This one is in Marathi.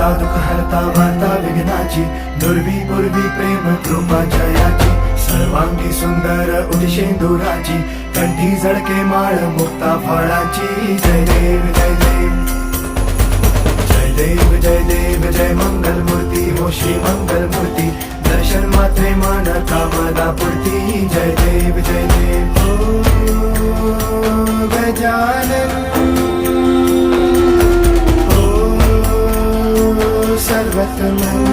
हरता दुःख हरता वार्ता विघ्नाची, दुर्वी पूर्वी प्रेम कृपा जयाची, सर्वांगी सुंदर उदिशेंदुराची, कंठी झळके माळ मुक्ता फळाची. जय देव जय देव जय देव जय देव जय मंगल मूर्ती हो श्री मंगल मूर्ती, दर्शन मात्रे मन कामना पूर्ती. जय देव जय देव ओ गजानन ओ सर्वतमन